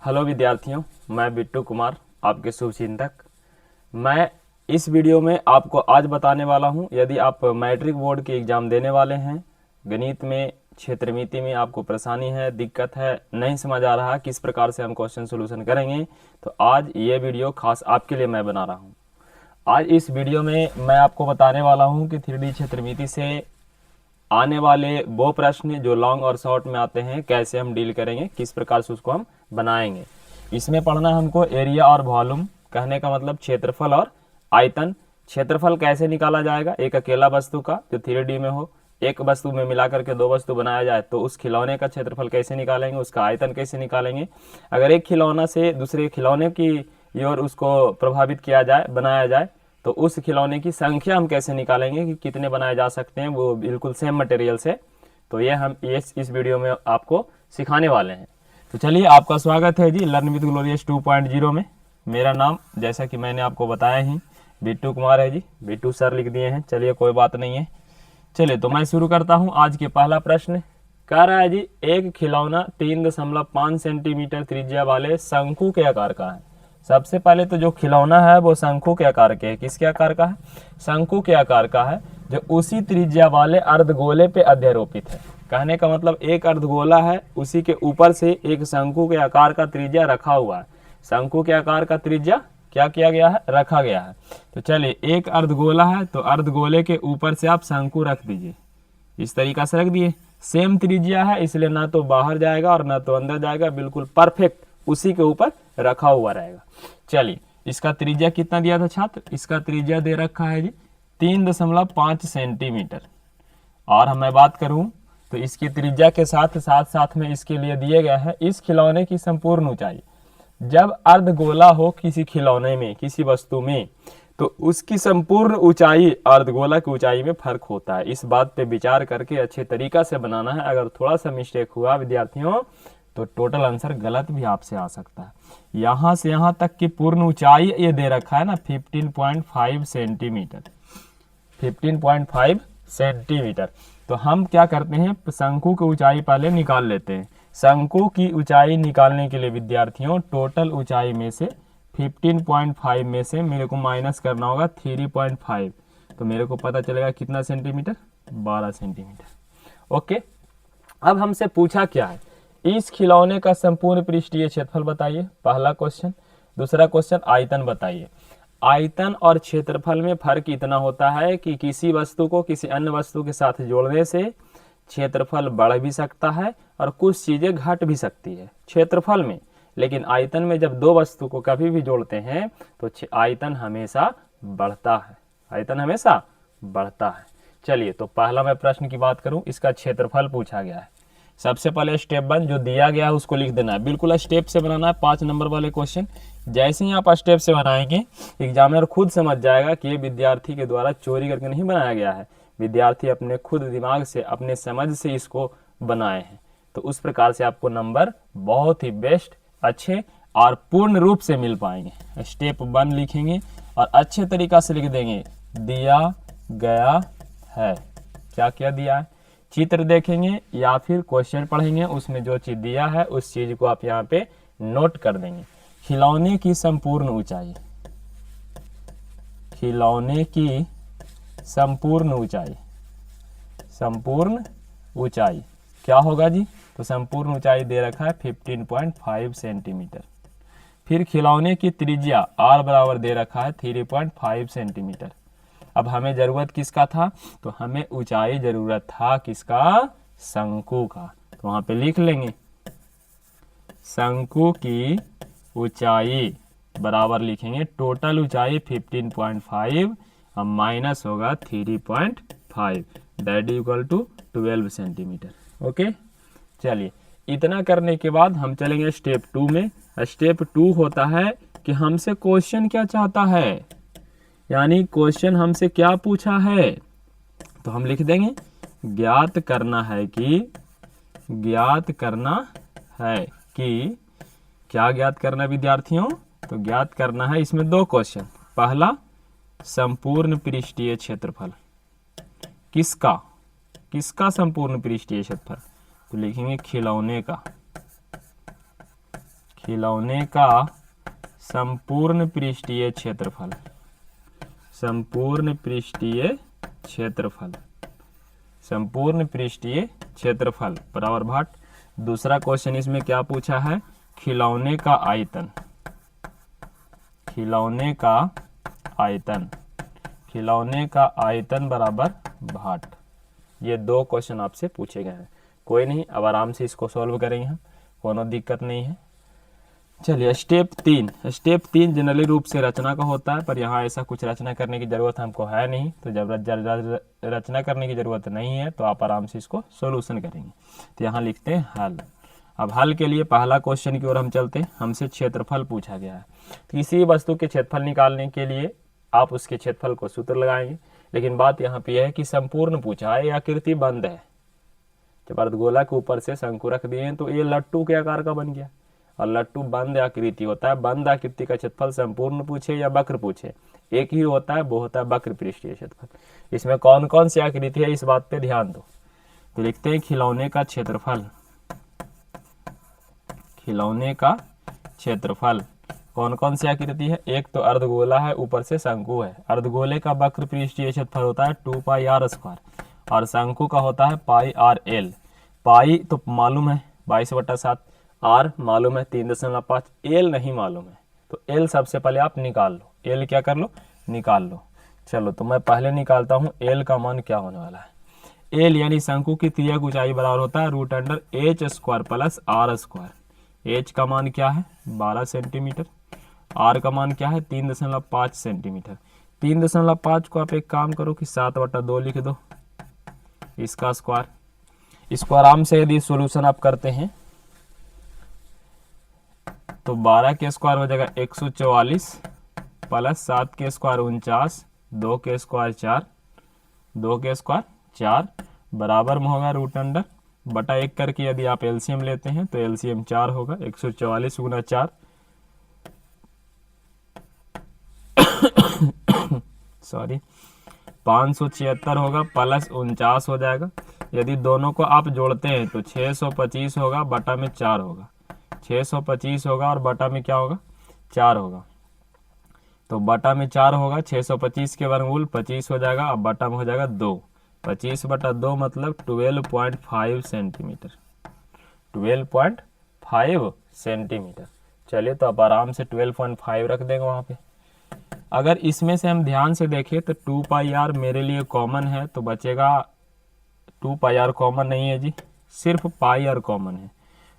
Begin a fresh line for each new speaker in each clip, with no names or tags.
Hello विद्यार्थियों, मैं बिट्टू कुमार, आपके शुभचिंतक। मैं इस वीडियो में आपको आज बताने वाला हूं, यदि आप मैट्रिक बोर्ड के एग्ज़ाम देने वाले हैं, गणित में क्षेत्रमिति में आपको परेशानी है, दिक्कत है, नहीं समझ आ रहा किस प्रकार से हम क्वेश्चन सोल्यूशन करेंगे, तो आज ये वीडियो खास आपके लिए मैं बना रहा हूँ। आज इस वीडियो में मैं आपको बताने वाला हूँ कि 3D क्षेत्रमिति से आने वाले वो प्रश्न जो लॉन्ग और शॉर्ट में आते हैं कैसे हम डील करेंगे, किस प्रकार से उसको हम बनाएंगे। इसमें पढ़ना हमको एरिया और वॉल्यूम, कहने का मतलब क्षेत्रफल और आयतन। क्षेत्रफल कैसे निकाला जाएगा एक अकेला वस्तु का जो 3D में हो, एक वस्तु में मिला करके दो वस्तु बनाया जाए तो उस खिलौने का क्षेत्रफल कैसे निकालेंगे, उसका आयतन कैसे निकालेंगे। अगर एक खिलौना से दूसरे खिलौने की ओर उसको प्रभावित किया जाए, बनाया जाए, तो उस खिलौने की संख्या हम कैसे निकालेंगे कि कितने बनाए जा सकते हैं, वो बिल्कुल सेम मटेरियल से। तो ये हम इस वीडियो में आपको सिखाने वाले हैं। तो चलिए, आपका स्वागत है जी लर्न विद ग्लोरियस 2.0 में। मेरा नाम जैसा कि मैंने आपको बताया ही बिट्टू कुमार है जी, बिट्टू सर लिख दिए हैं, चलिए कोई बात नहीं है। चलिए तो मैं शुरू करता हूँ। आज के पहला प्रश्न कह रहा है जी, एक खिलौना 3.5 सेंटीमीटर त्रिज्या वाले शंकु के आकार का है। सबसे पहले तो जो खिलौना है वो शंकु के आकार के है। किसके आकार का है? शंकु के आकार का है, जो उसी त्रिज्या वाले अर्धगोले पे अध्यारोपित है। कहने का मतलब एक अर्धगोला है, उसी के ऊपर से एक शंकु के आकार का त्रिज्या रखा हुआ है। शंकु के आकार का त्रिज्या क्या किया गया है? रखा गया है। तो चलिए, एक अर्धगोला है तो अर्धगोले के ऊपर से आप शंकु रख दीजिए, इस तरीका से रख दिए। सेम त्रिज्या है, इसलिए ना तो बाहर जाएगा और ना तो अंदर जाएगा, बिल्कुल परफेक्ट उसी के ऊपर रखा हुआ रहेगा। चलिए, इसका त्रिज्या कितना दिया था छात्र? इसका त्रिज्या दे रखा है जी 3.5 सेंटीमीटर। और मैं बात करूं तो इसकी त्रिज्या के साथ साथ साथ में इसके लिए दिए गए हैं इस खिलौने की संपूर्ण ऊंचाई। जब अर्धगोला हो किसी खिलौने में, किसी वस्तु में, तो उसकी संपूर्ण ऊंचाई अर्धगोला की ऊंचाई में फर्क होता है। इस बात पे विचार करके अच्छे तरीका से बनाना है। अगर थोड़ा सा मिस्टेक हुआ विद्यार्थियों तो टोटल आंसर गलत भी आपसे आ सकता है। यहाँ से यहाँ तक की पूर्ण ऊंचाई ये दे रखा है ना 15.5 सेंटीमीटर, 15.5 सेंटीमीटर। तो हम क्या करते हैं, शंकु की ऊंचाई पहले निकाल लेते हैं। शंकु की ऊंचाई निकालने के लिए विद्यार्थियों टोटल ऊंचाई में से 15.5 में से मेरे को माइनस करना होगा 3.5, तो मेरे को पता चलेगा कितना सेंटीमीटर? 12 सेंटीमीटर। ओके, अब हमसे पूछा क्या है, इस खिलौने का संपूर्ण पृष्ठीय क्षेत्रफल बताइए, पहला क्वेश्चन। दूसरा क्वेश्चन, आयतन बताइए। आयतन और क्षेत्रफल में फर्क इतना होता है कि किसी वस्तु को किसी अन्य वस्तु के साथ जोड़ने से क्षेत्रफल बढ़ भी सकता है और कुछ चीजें घट भी सकती है क्षेत्रफल में। लेकिन आयतन में जब दो वस्तु को कभी भी जोड़ते हैं तो आयतन हमेशा बढ़ता है, आयतन हमेशा बढ़ता है। चलिए, तो पहला मैं प्रश्न की बात करूं, इसका क्षेत्रफल पूछा गया है। सबसे पहले स्टेप 1 जो दिया गया है उसको लिख देना है, बिल्कुल स्टेप से बनाना है। 5 नंबर वाले क्वेश्चन जैसे ही आप स्टेप से बनाएंगे, एग्जामिनर खुद समझ जाएगा कि ये विद्यार्थी के द्वारा चोरी करके नहीं बनाया गया है, विद्यार्थी अपने खुद दिमाग से, अपने समझ से इसको बनाए हैं। तो उस प्रकार से आपको नंबर बहुत ही बेस्ट, अच्छे और पूर्ण रूप से मिल पाएंगे। स्टेप 1 लिखेंगे और अच्छे तरीका से लिख देंगे, दिया गया है। क्या क्या दिया है? चित्र देखेंगे या फिर क्वेश्चन पढ़ेंगे, उसमें जो चीज दिया है उस चीज को आप यहाँ पे नोट कर देंगे। खिलौने की संपूर्ण ऊंचाई, खिलौने की संपूर्ण ऊंचाई, संपूर्ण ऊंचाई क्या होगा जी? तो संपूर्ण ऊंचाई दे रखा है 15.5 सेंटीमीटर। फिर खिलौने की त्रिज्या r बराबर दे रखा है 3.5 सेंटीमीटर। अब हमें जरूरत किसका था? तो हमें ऊंचाई जरूरत था किसका? शंकु का। तो वहां पे लिख लेंगे शंकु की ऊंचाई बराबर लिखेंगे टोटल ऊंचाई 15.5 और माइनस होगा 3.5, that equal to 12 centimetre. Okay, चलिए, इतना करने के बाद हम चलेंगे स्टेप 2 में। स्टेप 2 होता है कि हमसे क्वेश्चन क्या चाहता है, यानी क्वेश्चन हमसे क्या पूछा है। तो हम लिख देंगे ज्ञात करना है कि, ज्ञात करना है कि, क्या ज्ञात करना है विद्यार्थियों? तो ज्ञात करना है, इसमें दो क्वेश्चन। पहला, संपूर्ण पृष्ठीय क्षेत्रफल। किसका? किसका संपूर्ण पृष्ठीय क्षेत्रफल? तो लिखेंगे खिलौने का, खिलौने का संपूर्ण पृष्ठीय क्षेत्रफल, संपूर्ण पृष्ठीय क्षेत्रफल, संपूर्ण पृष्ठीय क्षेत्रफल बराबर भाट। दूसरा क्वेश्चन इसमें क्या पूछा है, खिलौने का आयतन, खिलौने का आयतन, खिलौने का आयतन बराबर भाट। ये दो क्वेश्चन आपसे पूछे गए हैं। कोई नहीं, अब आराम से इसको सॉल्व करेंगे हम, कोनो दिक्कत नहीं है। चलिए स्टेप 3। स्टेप 3 जनरली रूप से रचना का होता है, पर यहाँ ऐसा कुछ रचना करने की ज़रूरत हमको है नहीं, तो जब रचना करने की ज़रूरत नहीं है तो आप आराम से इसको सॉल्यूशन करेंगे। तो यहाँ लिखते हैं हल। अब हल के लिए पहला क्वेश्चन की ओर हम चलते हैं। हमसे क्षेत्रफल पूछा गया है, तो किसी वस्तु के क्षेत्रफल निकालने के लिए आप उसके क्षेत्रफल को सूत्र लगाएंगे। लेकिन बात यहाँ पे है कि संपूर्ण पूछा है, आकृति बंद है। जब अर्धगोला के ऊपर से शंकु रख दिए हैं तो ये लट्टू के आकार का बन गया, और लट्टू बंद आकृति होता है। बंद आकृति का क्षेत्रफल संपूर्ण पूछे या वक्र पूछे, एक ही होता है, वो होता है वक्र पृष्ठीय क्षेत्रफल। इसमें कौन कौन सी आकृति है इस बात पे ध्यान दो। तो लिखते हैं खिलौने का क्षेत्रफल, खिलौने का क्षेत्रफल कौन कौन सी आकृति है। एक तो अर्धगोला है, ऊपर से शंकु है। अर्धगोले का वक्र पृष्ठीय क्षेत्रफल होता है 2 पाई आर स्क्वायर, और शंकु का होता है पाई आर एल। पाई तो मालूम है 22/7, आर मालूम है 3.5, एल नहीं मालूम है, तो एल सबसे पहले आप निकाल लो। एल क्या कर लो, निकाल लो। चलो तो मैं पहले निकालता हूँ एल का मान क्या होने वाला है। एल यानी शंकु की त्रिज्या ऊंचाई बराबर होता है √h² plus are square. H का मान क्या है 12 सेंटीमीटर, आर का मान क्या है 3.5 सेंटीमीटर। 3.5 को आप एक काम करो कि 7/2 लिख दो, इसका स्क्वायर। इसको आराम से यदि सॉल्यूशन आप करते हैं तो 12 के स्क्वायर हो जाएगा 144 प्लस 7 के स्क्वायर 49, 2 के स्क्वायर 4, 2 के स्क्वायर 4 बराबर में होगा √1 करके यदि आप एलसीएम लेते हैं तो एलसीएम 4 होगा। 144 गुना 4 सॉरी 576 होगा, प्लस 49 हो जाएगा। यदि दोनों को आप जोड़ते हैं तो 625 होगा, बटा में 4 होगा। 625 होगा और बटा में क्या होगा 4 होगा, तो बटा में 4 होगा। 625 के वर्गमूल 25 हो जाएगा, अब बटा में हो जाएगा 2। 25/2 मतलब 12.5 सेंटीमीटर, 12.5 सेंटीमीटर। चलिए तो आप आराम से 12.5 रख देंगे वहाँ पे। अगर इसमें से हम ध्यान से देखें तो 2 पाई आर मेरे लिए कॉमन है, तो बचेगा 2 पाई आर कॉमन नहीं है जी, सिर्फ पाई आर कॉमन है,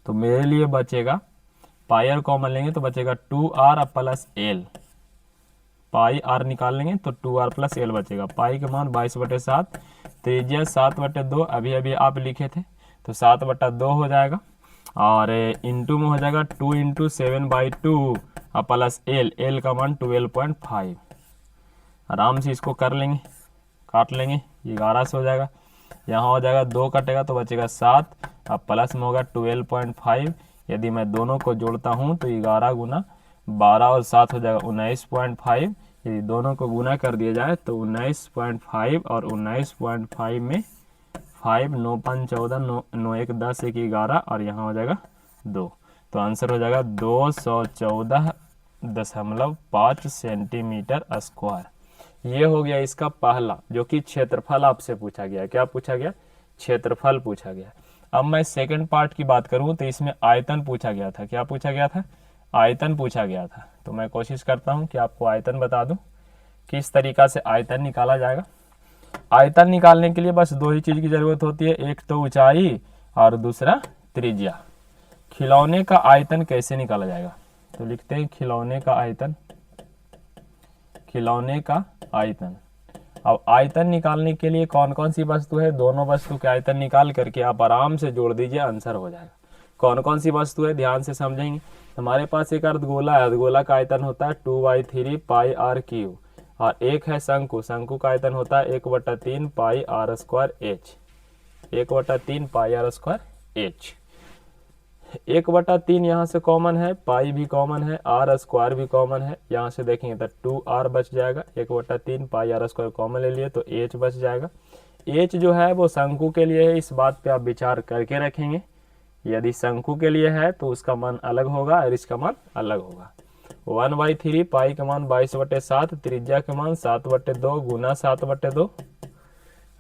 तो मेरे लिए बचेगा पाई आर कॉमन लेंगे तो बचेगा 2r plus L. Pi are निकाल लेंगे तो 2r प्लस एल बचेगा। पाई का मान 22/7, त्रिज्या 7/2 अभी अभी आप लिखे थे, तो 7/2 हो जाएगा, और इंटू में हो जाएगा 2 × 7/2 प्लस एल। एल का मान 12.5। आराम से इसको कर लेंगे, काट लेंगे, 11 से हो जाएगा। यहाँ हो जाएगा 2 कटेगा तो बचेगा 7, अब प्लस में होगा 12.5। यदि मैं दोनों को जोड़ता हूँ तो 11 गुना 12 और 7 हो जाएगा 19.5। यदि दोनों को गुना कर दिया जाए तो 19.5 और 19.5 में 5 9 5 14 9 1 10 1 11, और यहाँ हो जाएगा 2, तो आंसर हो जाएगा 214.5 सेंटीमीटर स्क्वायर। ये हो गया इसका पहला, जो कि क्षेत्रफल आपसे पूछा गया। क्या पूछा गया, क्षेत्रफल पूछा गया। अब मैं सेकंड पार्ट की बात करूं तो इसमें आयतन पूछा गया था। क्या पूछा गया था, आयतन पूछा गया था। तो मैं कोशिश करता हूं कि आपको आयतन बता दूं किस तरीका से आयतन निकाला जाएगा। आयतन निकालने के लिए बस दो ही चीज की जरूरत होती है, एक तो ऊंचाई और दूसरा त्रिज्या। खिलौने का आयतन कैसे निकाला जाएगा, तो लिखते हैं खिलौने का आयतन, खिलौने का आयतन। अब आयतन निकालने के लिए कौन कौन सी वस्तु है, दोनों वस्तु के आयतन निकाल करके आप आराम से जोड़ दीजिए, आंसर हो जाएगा। कौन कौन सी वस्तु है ध्यान से समझेंगे। हमारे पास एक अर्धगोला है, अर्धगोला का आयतन होता है 2/3 पाई आर क्यूब, और एक है शंकु, शंकु का आयतन होता है 1/3 pi r square h, 1/3 pi r square h. 1/3 यहाँ से कॉमन है, पाई भी कॉमन है, आर स्क्वायर भी कॉमन है। यहाँ से देखेंगे तो 2r बच जाएगा, 1/3 पाई आर स्क्वायर कॉमन ले लिए तो h बच जाएगा। h जो है वो शंकु के लिए है, इस बात पे आप विचार करके रखेंगे यदि शंकु के लिए है तो उसका मान अलग होगा और इसका मान अलग होगा। 1/3 पाई का मान 22/7, त्रिज्या का मान 7/2 गुना 7/2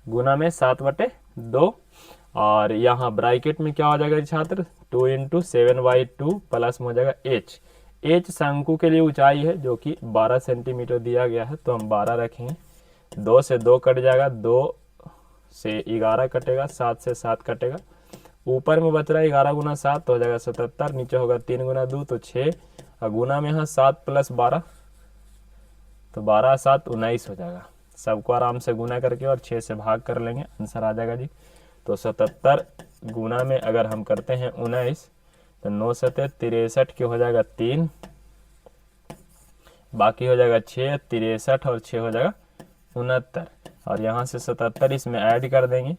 गुना में 7/2 और यहाँ ब्रैकेट में क्या हो जाएगा छात्र 2 × 7/2 प्लस में हो जाएगा h। h शंकु के लिए ऊंचाई है जो कि 12 सेंटीमीटर दिया गया है, तो हम 12 रखेंगे। 2 से 2 कट जाएगा, 2 से 11 कटेगा, 7 से 7 कटेगा, ऊपर में बच रहा है 11 गुना 7 तो हो जाएगा 77, नीचे होगा 3 गुना 2 तो 6 और गुना में यहाँ 7 + 12 तो 12 7 19 हो जाएगा। सबको आराम से गुना करके और 6 से भाग कर लेंगे, आंसर आ जाएगा जी। तो 77 गुना में अगर हम करते हैं 19 तो 9 7 63 के हो जाएगा 3, बाकी हो जाएगा 6 63 और 6 हो जाएगा 69 और यहाँ से 77 इसमें ऐड कर देंगे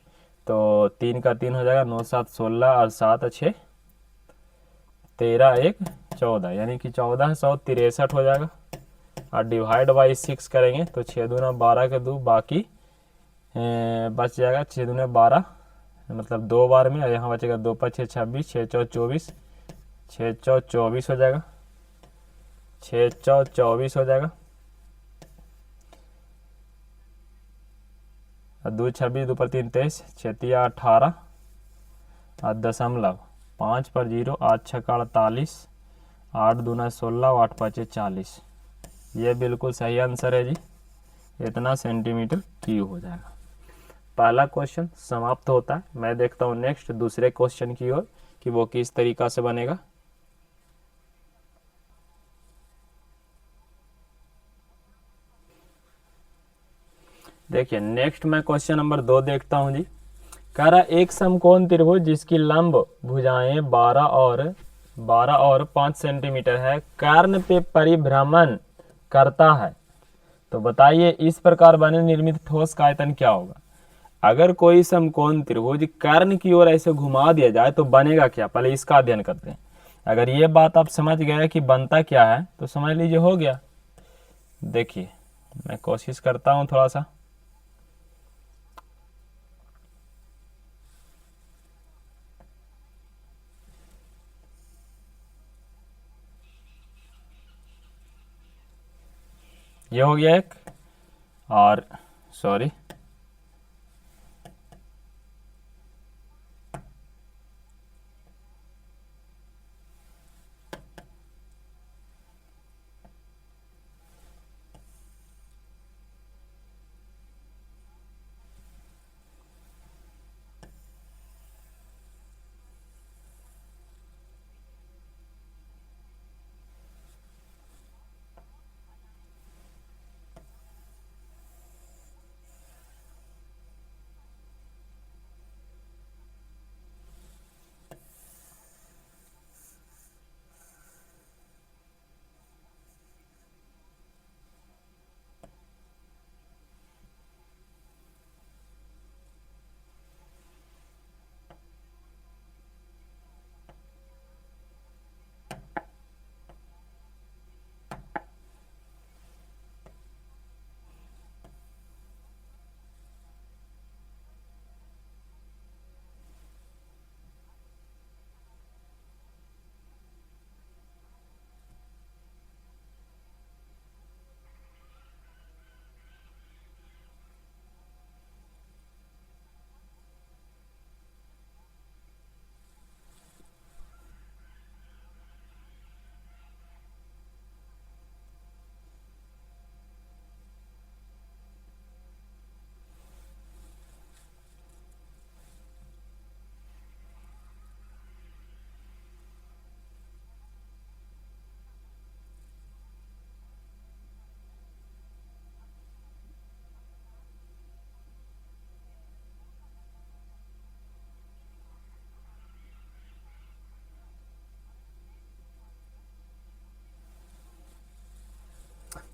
तो 3 का 3 हो जाएगा, 9 7 16 और 7 6 13 1 14 यानी कि 1463 हो जाएगा और डिवाइड बाई 6 करेंगे तो 6 दूना 12 के 2 बाकी बच जाएगा 6 दूना 12 मतलब 2 बार में, और यहाँ बचेगा 2 × 6 26, 6 × 24, 6 × 24 हो जाएगा, 6 × 24 हो जाएगा और 2 26 2 × 3 23, 6 × 18 और दशमलव 5 पर 0, 8 × 6 = 48, 8 दूना 16, 8 × 5 = 40। ये बिल्कुल सही आंसर है जी, इतना सेंटीमीटर क्यूब हो जाएगा। पहला क्वेश्चन समाप्त होता है। मैं देखता हूँ नेक्स्ट दूसरे क्वेश्चन की ओर कि वो किस तरीका से बनेगा। देखिए नेक्स्ट मैं क्वेश्चन नंबर 2 देखता हूँ जी। कह रहा एक समकोण त्रिभुज जिसकी लंब भुजाएं 12 और 5 सेंटीमीटर है, कर्ण पे परिभ्रमण करता है, तो बताइए इस प्रकार बने निर्मित ठोस का आयतन क्या होगा। अगर कोई समकोण त्रिभुज कर्ण की ओर ऐसे घुमा दिया जाए तो बनेगा क्या, पहले इसका अध्ययन करते हैं। अगर ये बात आप समझ गए कि बनता क्या है तो समझ लीजिए हो गया। देखिए मैं कोशिश करता हूं थोड़ा सा। ये हो गया एक, और सॉरी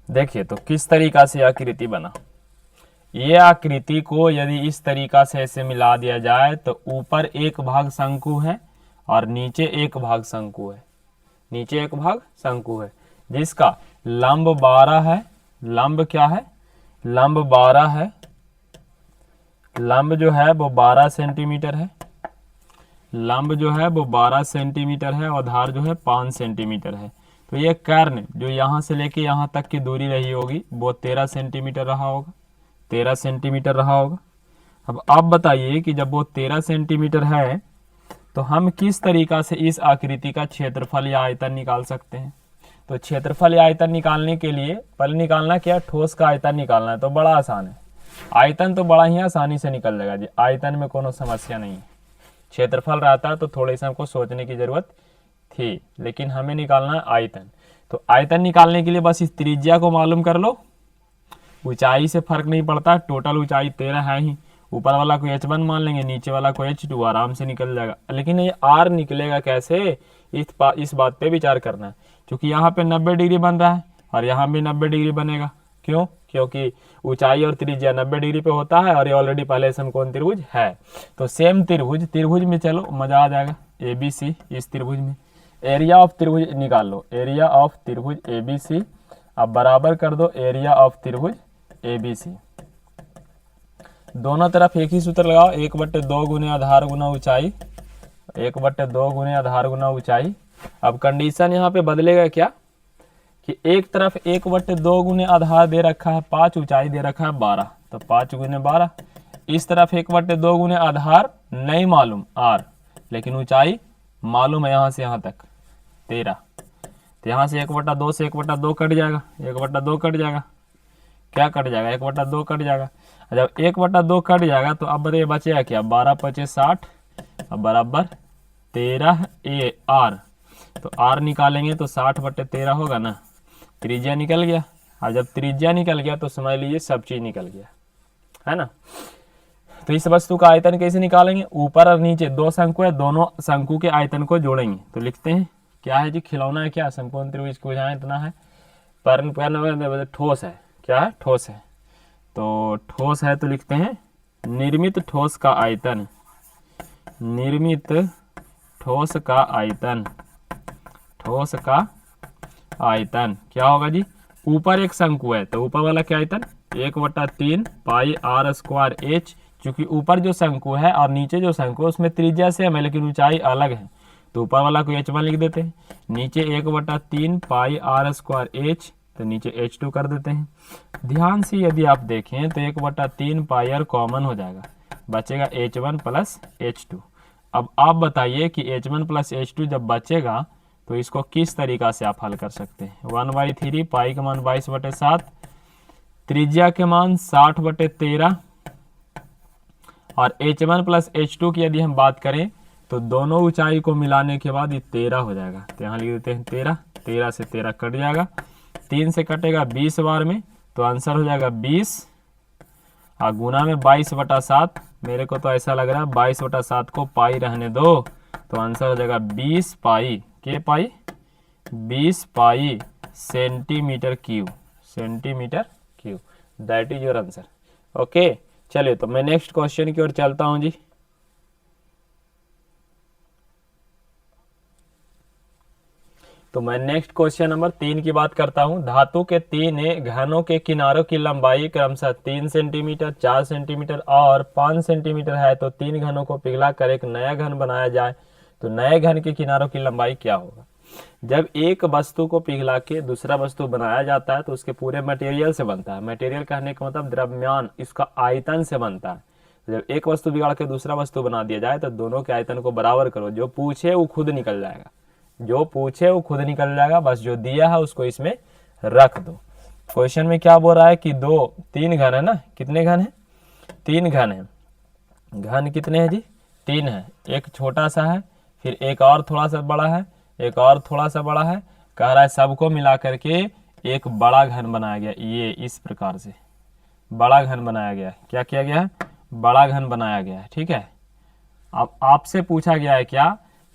देखिए तो किस तरीका से आकृति बना। ये आकृति को यदि इस तरीका से ऐसे मिला दिया जाए तो ऊपर एक भाग शंकु है और नीचे एक भाग शंकु है, नीचे एक भाग शंकु है जिसका लंब 12 है। लंब क्या है, लंब 12 है, लंब जो है वो 12 सेंटीमीटर है लंब जो है वो 12 सेंटीमीटर है और धार जो है 5 सेंटीमीटर है। तो ये कर्ण जो यहाँ से लेके यहाँ तक की दूरी रही होगी वो 13 सेंटीमीटर रहा होगा, 13 सेंटीमीटर रहा होगा। अब आप बताइए कि जब वो 13 सेंटीमीटर है तो हम किस तरीका से इस आकृति का क्षेत्रफल या आयतन निकाल सकते हैं। तो क्षेत्रफल या आयतन निकालने के लिए पहले निकालना क्या, ठोस का आयतन निकालना है। तो बड़ा आसान है, आयतन तो बड़ा ही आसानी से निकल जाएगा जी, आयतन में कोनो समस्या नहीं है। क्षेत्रफल रहता तो थोड़े से हमको सोचने की जरूरत थी, लेकिन हमें निकालना है आयतन। तो आयतन निकालने के लिए बस इस त्रिज्या को मालूम कर लो, ऊंचाई से फर्क नहीं पड़ता, टोटल ऊंचाई 13 है ही, ऊपर वाला को h1 मान लेंगे, नीचे वाला को h2, आराम से निकल जाएगा। लेकिन ये r निकलेगा कैसे, इस बात पे विचार करना है, क्योंकि यहाँ पे 90 डिग्री बन रहा है और यहाँ भी 90 डिग्री बनेगा। क्यों, क्योंकि ऊंचाई और त्रिज्या 90 डिग्री पे होता है और ये ऑलरेडी पहले समकोण त्रिभुज है। तो सेम त्रिभुज में चलो मजा आ जाएगा, ABC इस त्रिभुज में एरिया ऑफ त्रिभुज निकाल लो, एरिया ऑफ त्रिभुज ABC। अब बराबर कर दो एरिया ऑफ त्रिभुज ABC, दोनों तरफ एक ही सूत्र लगाओ, 1/2 गुने आधार गुना ऊंचाई, 1/2 गुने आधार गुना ऊंचाई। अब कंडीशन यहाँ पे बदलेगा क्या कि एक तरफ 1/2 गुने आधार दे रखा है 5, ऊंचाई दे रखा है 12, तो 5 गुने 12। इस तरफ 1/2 गुने आधार नहीं मालूम r, लेकिन ऊंचाई मालूम है यहाँ से यहाँ तक 13। तो यहाँ से 1/2 से 1/2 कट जाएगा, 1/2 कट जाएगा, क्या कट जाएगा, 1/2 कट जाएगा। जब 1/2 कट जाएगा तो अब बताइए बचेगा क्या, 12 × 5 = 60 अब बराबर 13 r। तो r निकालेंगे तो 60/13 होगा ना, त्रिज्या निकल गया। और जब त्रिज्या निकल गया तो समझ लीजिए सब चीज निकल गया, है ना। तो इस वस्तु का आयतन कैसे निकालेंगे, ऊपर और नीचे 2 शंकु है, दोनों शंकु के आयतन को जोड़ेंगे। तो लिखते हैं क्या है जी, खिलौना है क्या, समकोण त्रिभुज को बुझाएं इतना है, पर ठोस है, क्या है, ठोस है। तो ठोस है तो लिखते हैं निर्मित ठोस का आयतन, निर्मित ठोस का आयतन, ठोस का आयतन क्या होगा जी, ऊपर एक शंकु है तो ऊपर वाला क्या आयतन 1/3 पाई r² h। चूंकि ऊपर जो शंकु है और नीचे जो शंकु है उसमें त्रिज्या सेम है लेकिन ऊंचाई अलग है, तो ऊपर वाला को h1 लिख देते हैं, नीचे 1/3 पाई r² h, तो नीचे h2 कर देते हैं। ध्यान से यदि आप देखें तो 1/3 पाई r कॉमन हो जाएगा, बचेगा h1 + h2। अब आप बताइए कि h1 + h2 जब बचेगा तो इसको किस तरीका से आप हल कर सकते हैं। 1/3 पाई का मान 22/7, त्रिज्या के मान 60/13 और h1 + h2 की यदि हम बात करें तो दोनों ऊंचाई को मिलाने के बाद ये 13 हो जाएगा। तो यहाँ लिख देते हैं 13, 13 से 13 कट जाएगा, 3 से कटेगा 20 बार में, तो आंसर हो जाएगा 20 और गुना में 22/7। मेरे को तो ऐसा लग रहा है 22/7 को पाई रहने दो, तो आंसर हो जाएगा 20 पाई के पाई 20 पाई centimetre cube, centimetre cube, that is your answer. Okay, चलिए तो मैं नेक्स्ट क्वेश्चन की ओर चलता हूं जी। तो मैं नेक्स्ट क्वेश्चन नंबर 3 की बात करता हूं। धातु के 3 घनों के किनारों की लंबाई क्रमशः 3 सेंटीमीटर, 4 सेंटीमीटर और 5 सेंटीमीटर है, तो 3 घनों को पिघलाकर एक नया घन बनाया जाए तो नए घन के किनारों की लंबाई क्या होगा। जब एक वस्तु को पिघला के दूसरा वस्तु बनाया जाता है तो उसके पूरे मटेरियल से बनता है, मटेरियल कहने का मतलब द्रव्यमान, इसका आयतन से बनता है। जब एक वस्तु बिगाड़ के दूसरा वस्तु बना दिया जाए तो दोनों के आयतन को बराबर करो, जो पूछे वो खुद निकल जाएगा, जो पूछे वो खुद निकल जाएगा, बस जो दिया है उसको इसमें रख दो। क्वेश्चन में क्या बोल रहा है कि 3 घन है ना, कितने घन है, 3 घन है। घन कितने हैं जी, 3 है, एक छोटा सा है, फिर एक और थोड़ा सा बड़ा है, एक और थोड़ा सा बड़ा है, कह रहा है सबको मिला करके एक बड़ा घन बनाया गया। ये इस प्रकार से बड़ा घन बनाया गया है, क्या किया गया है, बड़ा घन बनाया गया है, ठीक है। अब आपसे पूछा गया है क्या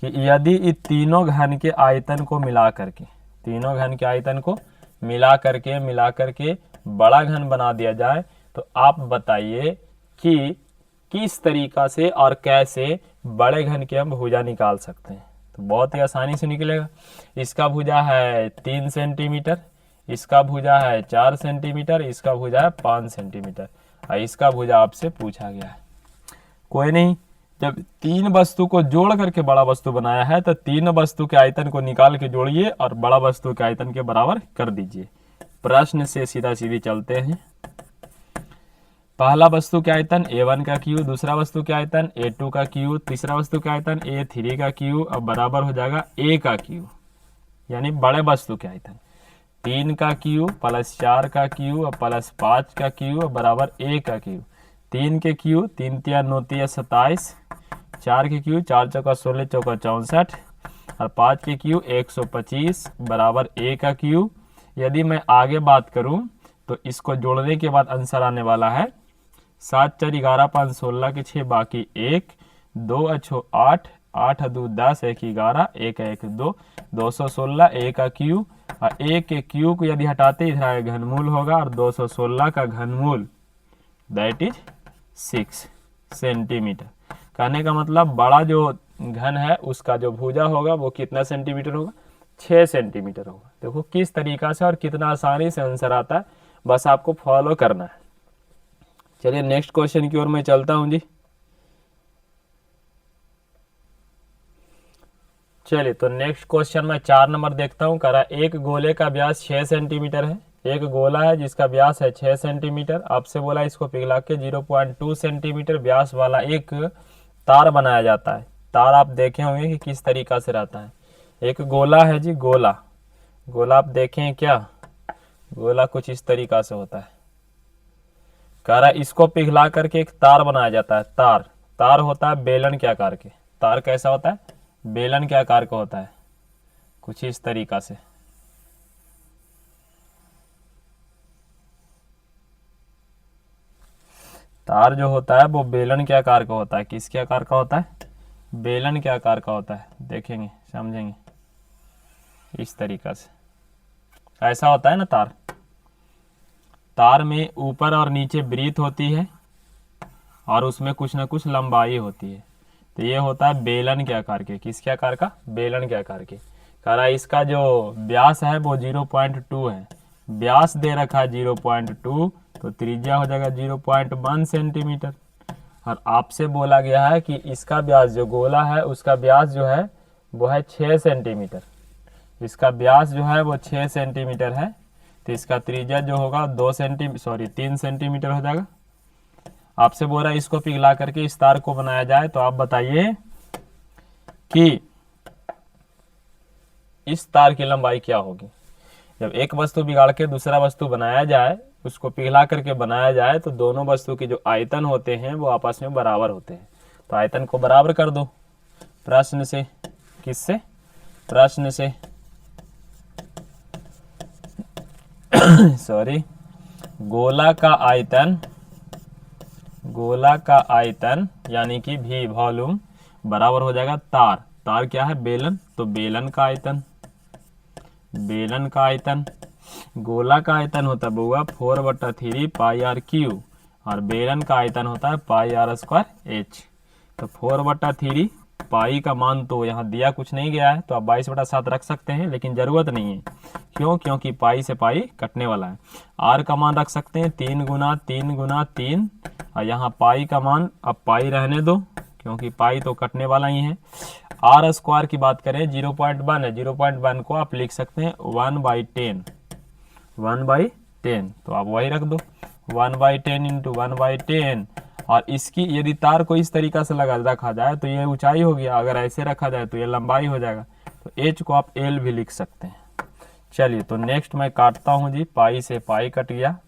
कि यदि इन तीनों घन के आयतन को मिला करके, तीनों घन के आयतन को मिला करके बड़ा घन बना दिया जाए तो आप बताइए कि किस तरीका से और कैसे बड़े घन के हम भुजा निकाल सकते हैं। तो बहुत ही आसानी से निकलेगा। इसका भुजा है 3 सेंटीमीटर, इसका भुजा है 4 सेंटीमीटर, इसका भुजा है 5 सेंटीमीटर और इसका भुजा आपसे पूछा गया है। कोई नहीं, जब तीन वस्तु को जोड़ करके बड़ा वस्तु बनाया है तो तीन वस्तु के आयतन को निकाल के जोड़िए और बड़ा वस्तु के आयतन के बराबर कर दीजिए। प्रश्न से सीधा सीधी चलते हैं। पहला वस्तु के आयतन A1 का क्यू, दूसरा वस्तु के आयतन A2 का क्यू, तीसरा वस्तु के आयतन A3 का क्यू, अब बराबर हो जाएगा A का क्यू, यानी बड़े वस्तु के आयतन 3 का क्यू प्लस 4 का क्यू और प्लस 5 का क्यू और बराबर A का क्यू। 3 के क्यू 3 तिया 9 तिया 27, 4 के क्यू 4 चौका 16 चौका 64 और 5 के क्यू 125 बराबर A का क्यू। यदि मैं आगे बात करूं तो इसको जोड़ने के बाद आंसर आने वाला है 7 4 11 5 16 के 6 बाकी 1 2 अच्छो 8 8 2 10 1 11 1 1 2 216 A का क्यू और A के क्यू को यदि हटाते इधर घनमूल होगा और 216 का घनमूल दैट इज 6 सेंटीमीटर। कहने का मतलब बड़ा जो घन है उसका जो भुजा होगा वो कितना सेंटीमीटर होगा, 6 सेंटीमीटर होगा। देखो किस तरीका से और कितना आसानी से आंसर आता है, बस आपको फॉलो करना है। चलिए नेक्स्ट क्वेश्चन की ओर मैं चलता हूं जी। चलिए तो नेक्स्ट क्वेश्चन में 4 नंबर देखता हूं। कह रहा एक गोले का व्यास 6 सेंटीमीटर है। एक गोला है जिसका व्यास है 6 सेंटीमीटर। आपसे बोला इसको पिघला के 0.2 सेंटीमीटर व्यास वाला एक तार बनाया जाता है। तार आप देखे होंगे कि किस तरीका से रहता है। एक गोला है जी, गोला गोला आप देखें क्या, गोला कुछ इस तरीका से होता है। कह रहा इसको पिघला करके एक तार बनाया जाता है। तार तार होता है बेलन के आकार के। तार कैसा होता है, बेलन के आकार का होता है, कुछ इस तरीका से। तार जो होता है वो बेलन के आकार का होता है। किसके आकार का होता है, बेलन के आकार का होता है। देखेंगे समझेंगे इस तरीका से ऐसा होता है ना तार। तार में ऊपर और नीचे वृत्त होती है और उसमें कुछ ना कुछ लंबाई होती है। तो ये होता है बेलन के आकार के। किसके आकार का, बेलन के आकार के। कह रहा है इसका जो व्यास है वो 0.2 है। व्यास दे रखा है 0.2 तो त्रिज्या हो जाएगा 0.1 सेंटीमीटर। और आपसे बोला गया है कि इसका व्यास जो गोला है उसका व्यास जो है वो है 6 सेंटीमीटर। इसका व्यास जो है वो 6 सेंटीमीटर है तो इसका त्रिज्या जो होगा 3 सेंटीमीटर हो जाएगा। आपसे बोल रहा है इसको पिघला करके इस तार को बनाया जाए। तो आप बताइए कि इस तार की लंबाई क्या होगी। जब एक वस्तु बिगाड़ के दूसरा वस्तु बनाया जाए, उसको पिघला करके बनाया जाए तो दोनों वस्तु के जो आयतन होते हैं वो आपस में बराबर होते हैं। तो आयतन को बराबर कर दो प्रश्न से। किससे, प्रश्न से सॉरी, गोला का आयतन यानी कि भी वॉल्यूम बराबर हो जाएगा तार। तार क्या है, बेलन, तो बेलन का आयतन। गोला का आयतन होता है बउआ 4/3 पाई आर क्यू और बेलन का आयतन होता है पाई आर स्क्वायर एच। तो 4/3 पाई का मान तो यहाँ दिया कुछ नहीं गया है तो आप 22/7 रख सकते हैं, लेकिन जरूरत नहीं है। क्यों, क्योंकि पाई से पाई कटने वाला है। आर का मान रख सकते हैं 3 गुना 3 गुना 3 और यहाँ पाई का मान अब पाई रहने दो क्योंकि पाई तो कटने वाला ही है। आर स्क्वायर की बात करें 0.1 है, 0.1 को आप लिख सकते हैं 1/10 तो आप वही रख दो 1/10 इंटू 1/10। और इसकी यदि तार को इस तरीका से रखा जाए तो ये ऊंचाई हो गया, अगर ऐसे रखा जाए तो ये लंबाई हो जाएगा। तो एच को आप एल भी लिख सकते हैं। चलिए तो नेक्स्ट मैं काटता हूँ जी। पाई से पाई कट गया,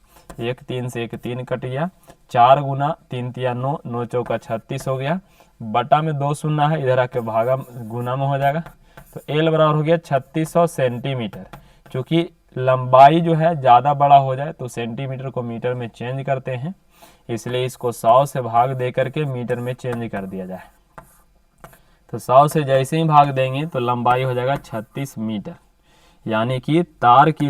1 3 से 1 3 कट गया, 4 गुना 3 तिया 9, 9 चौका 36 हो गया। बटा में 2 शून्य है, इधर आके भागा गुना में हो जाएगा। तो एल बराबर हो गया 3600 सेंटीमीटर। चूंकि लंबाई जो है ज़्यादा बड़ा हो जाए तो सेंटीमीटर को मीटर में चेंज करते हैं, इसलिए इसको 100 से भाग दे करके मीटर में चेंज कर दिया जाए। तो 100 से जैसे ही भाग देंगे तो लंबाई हो जाएगा 36 मीटर। यानी कि तार की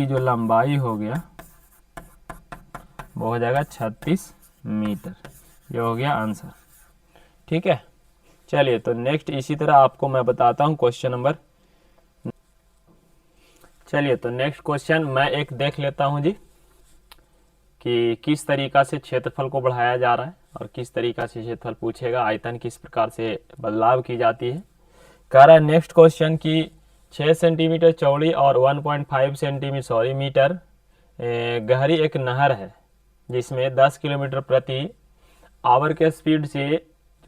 जो लंबाई हो गया वो हो जाएगा 36 मीटर। ये हो गया आंसर। ठीक है, चलिए तो नेक्स्ट इसी तरह आपको मैं बताता हूं क्वेश्चन नंबर। चलिए तो नेक्स्ट क्वेश्चन मैं एक देख लेता हूं जी। कि किस तरीक़ा से क्षेत्रफल को बढ़ाया जा रहा है और किस तरीक़ा से क्षेत्रफल पूछेगा, आयतन किस प्रकार से बदलाव की जाती है। कह रहा है नेक्स्ट क्वेश्चन कि 6 सेंटीमीटर चौड़ी और 1.5 सेंटीमीटर मीटर गहरी एक नहर है जिसमें 10 किलोमीटर प्रति आवर के स्पीड से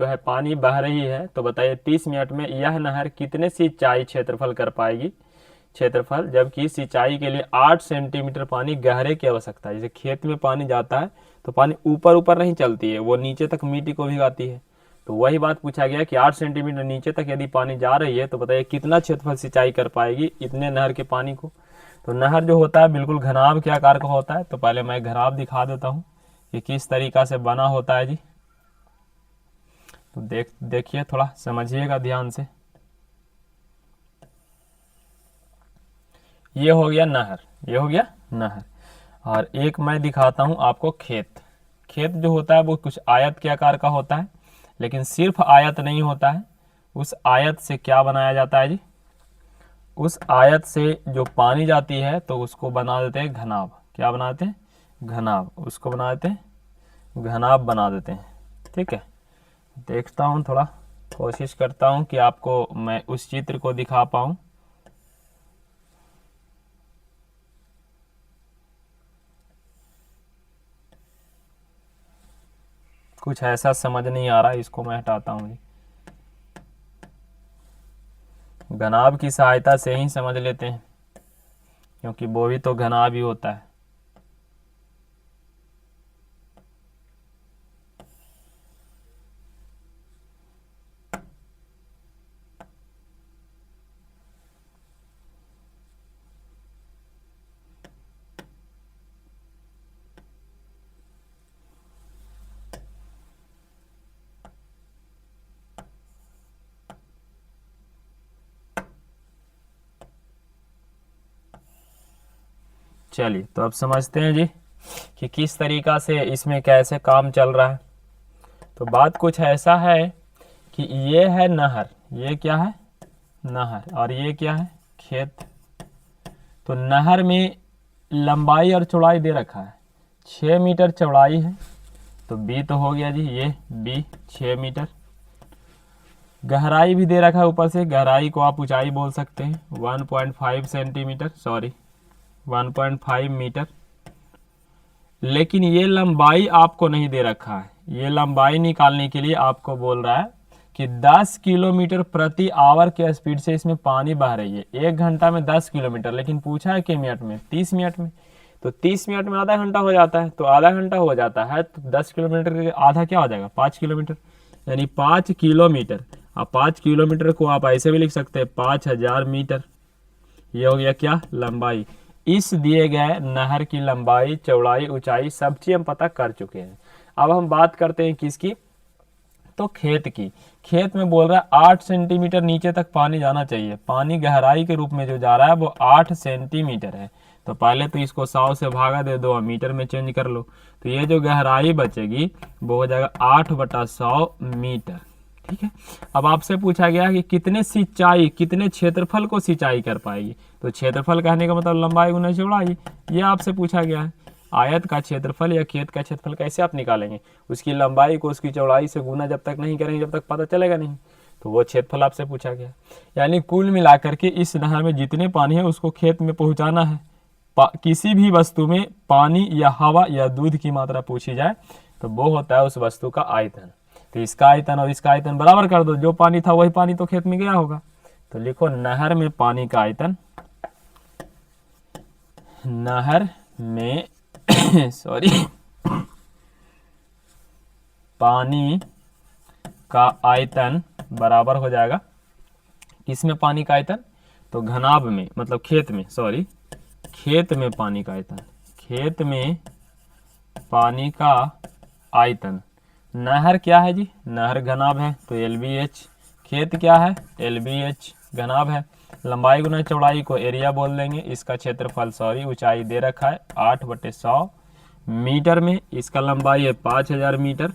जो है पानी बह रही है। तो बताइए 30 मिनट में यह नहर कितने सिंचाई क्षेत्रफल कर पाएगी क्षेत्रफल, जबकि सिंचाई के लिए 8 सेंटीमीटर पानी गहरे की आवश्यकता है। जैसे खेत में पानी जाता है तो पानी ऊपर ऊपर नहीं चलती है, वो नीचे तक मिट्टी को भिगाती है। तो वही बात पूछा गया कि 8 सेंटीमीटर नीचे तक यदि पानी जा रही है तो बताइए कितना क्षेत्रफल सिंचाई कर पाएगी इतने नहर के पानी को। तो नहर जो होता है बिल्कुल घनाभ के आकार का होता है। तो पहले मैं घनाभ दिखा देता हूँ कि किस तरीका से बना होता है जी। तो देखिए थोड़ा समझिएगा ध्यान से। ये हो गया नहर, ये हो गया नहर। और एक मैं दिखाता हूँ आपको खेत। खेत जो होता है वो कुछ आयत के आकार का होता है, लेकिन सिर्फ आयत नहीं होता है। उस आयत से क्या बनाया जाता है जी, उस आयत से जो पानी जाती है तो उसको बना देते हैं घनाभ। क्या बनाते हैं, घनाभ। उसको बना देते हैं घनाभ बना देते हैं। ठीक है, देखता हूँ थोड़ा कोशिश करता हूँ कि आपको मैं उस चित्र को दिखा पाऊँ। कुछ ऐसा समझ नहीं आ रहा है, इसको मैं हटाता हूँ। घनाभ की सहायता से ही समझ लेते हैं क्योंकि वो भी तो घनाभ ही होता है। चलिए तो अब समझते हैं जी कि किस तरीका से इसमें कैसे काम चल रहा है। तो बात कुछ ऐसा है कि ये है नहर, ये क्या है नहर, और ये क्या है खेत। तो नहर में लंबाई और चौड़ाई दे रखा है, 6 मीटर चौड़ाई है। तो बी तो हो गया जी, ये बी 6 मीटर। गहराई भी दे रखा है ऊपर से, गहराई को आप ऊंचाई बोल सकते हैं 1.5 सेंटीमीटर, सॉरी 1.5 मीटर। लेकिन ये लंबाई आपको नहीं दे रखा है। ये लंबाई निकालने के लिए आपको बोल रहा है कि 10 किलोमीटर प्रति आवर के स्पीड से इसमें पानी बह रही है। 1 घंटा में 10 किलोमीटर, लेकिन पूछा है कि मिनट में, 30 मिनट में। तो 30 मिनट में आधा घंटा हो जाता है, तो आधा घंटा हो जाता है तो 10 किलोमीटर के आधा क्या हो जाएगा 5 किलोमीटर, यानी 5 किलोमीटर। अब 5 किलोमीटर को आप ऐसे भी लिख सकते हैं 5000 मीटर। ये हो गया क्या लंबाई। इस दिए गए नहर की लंबाई, चौड़ाई, ऊंचाई सब चीज हम पता कर चुके हैं। अब हम बात करते हैं किसकी, तो खेत की। खेत में बोल रहा है 8 सेंटीमीटर नीचे तक पानी जाना चाहिए। पानी गहराई के रूप में जो जा रहा है वो 8 सेंटीमीटर है। तो पहले तो इसको 100 से भागा दे दो और मीटर में चेंज कर लो। तो ये जो गहराई बचेगी वो हो जाएगा 8/100 मीटर। ठीक है, अब आपसे पूछा गया कि कितने सिंचाई, कितने क्षेत्रफल को सिंचाई कर पाएगी। तो क्षेत्रफल कहने का मतलब लंबाई गुना चौड़ाई, ये आपसे पूछा गया है। आयत का क्षेत्रफल या खेत का क्षेत्रफल कैसे आप निकालेंगे, उसकी लंबाई को उसकी चौड़ाई से गुना जब तक नहीं करेंगे जब तक पता चलेगा नहीं। तो वो क्षेत्रफल आपसे पूछा गया। यानी कुल मिलाकर के इस नहर में जितने पानी है उसको खेत में पहुंचाना है। किसी भी वस्तु में पानी या हवा या दूध की मात्रा पूछी जाए तो वो होता है उस वस्तु का आयतन। तो इसका आयतन और इसका आयतन बराबर कर दो, जो पानी था वही पानी तो खेत में गया होगा। तो लिखो नहर में पानी का आयतन, नहर में सॉरी पानी का आयतन बराबर हो जाएगा किसमें पानी का आयतन, तो घनाभ में, मतलब खेत में, सॉरी खेत में पानी का आयतन, खेत में पानी का आयतन। नहर क्या है जी, नहर घनाभ है तो LBH। खेत क्या है LBH घनाभ है। लंबाई गुना चौड़ाई को एरिया बोल देंगे। इसका क्षेत्रफल सॉरी ऊंचाई दे रखा है 8/100 मीटर में। इसका लंबाई है 5000 मीटर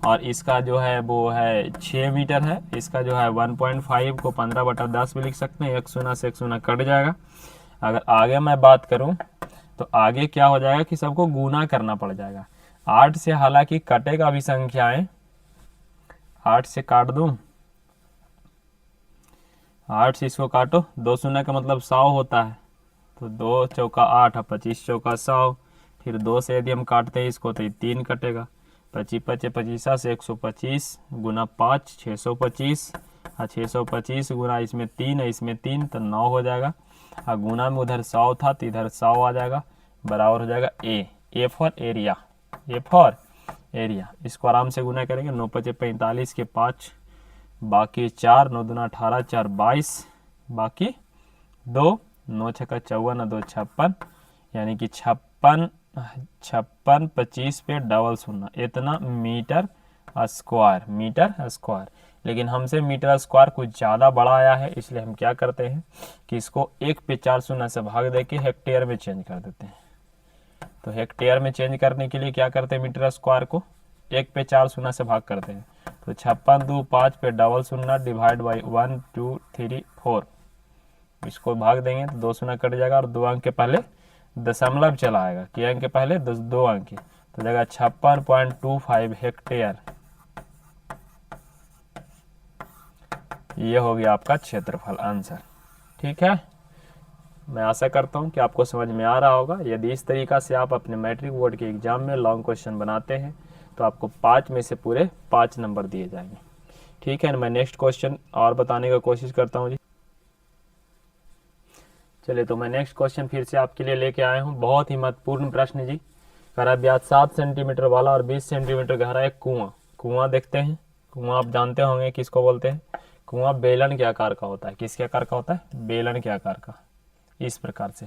और इसका जो है वो है 6 मीटर है। इसका जो है 1.5 को 15/10 भी लिख सकते हैं। 1 शून्य से 1 शून्य कट जाएगा। अगर आगे मैं बात करूं तो आगे क्या हो जाएगा कि सबको गुना करना पड़ जाएगा। 8 से हालांकि कटेगा भी संख्याएं, 8 से काट दूं, 8 से इसको काटो, 2 शून्य का मतलब 100 होता है, तो 2 चौका 8 और 25 चौका 100। फिर 2 से यदि हम काटते हैं इसको तो ये 3 कटेगा, 25 पचे 25 से 125 गुना 5 625, और 625 गुना इसमें 3 है, इसमें 3 तो 9 हो जाएगा, और गुना में उधर 100 था तो इधर 100 आ जाएगा, बराबर हो जाएगा A for area, A for area. इसको आराम से गुना करेंगे, 9 पचे 45 के 5, बाकी 4, 9 दूना 18, 4 22, बाकी 2, 9 छक्का 54, 2 56, यानी कि 56 25 पे डबल शून्य, इतना मीटर स्क्वायर, मीटर स्क्वायर। लेकिन हमसे मीटर स्क्वायर कुछ ज़्यादा बड़ा आया है, इसलिए हम क्या करते हैं कि इसको 1 पे 4 शून्य से भाग देके हेक्टेयर में चेंज कर देते हैं। तो हेक्टेयर में चेंज करने के लिए क्या करते हैं, मीटर स्क्वायर को 1 पे 4 शून्य से भाग करते हैं। तो 56 2 5 पे डबल शून्य डिवाइड बाई 1 2 3 4, इसको भाग देंगे तो 2 शून्य कट जाएगा, और 2 अंक के पहले दशमलव चला आएगा, कि अंक के पहले 2 अंक की, तो जाएगा 56.25 हेक्टेयर। ये हो गया आपका क्षेत्रफल आंसर। ठीक है, मैं आशा करता हूँ कि आपको समझ में आ रहा होगा। यदि इस तरीका से आप अपने मैट्रिक बोर्ड के एग्जाम में लॉन्ग क्वेश्चन बनाते हैं तो आपको 5 में से पूरे 5 नंबर दिए जाएंगे। ठीक है, मैं नेक्स्ट क्वेश्चन और बताने का कोशिश करता हूँ जी। चलिए, तो मैं नेक्स्ट क्वेश्चन फिर से आपके लिए लेके आया हूँ। बहुत ही महत्वपूर्ण प्रश्न जी। करा ब्याज 7 सेंटीमीटर वाला और 20 सेंटीमीटर गहरा एक कुआं देखते हैं। कुआं आप जानते होंगे किसको बोलते हैं, कुआं बेलन के आकार का होता है। किसके आकार का होता है, बेलन के आकार का। इस प्रकार से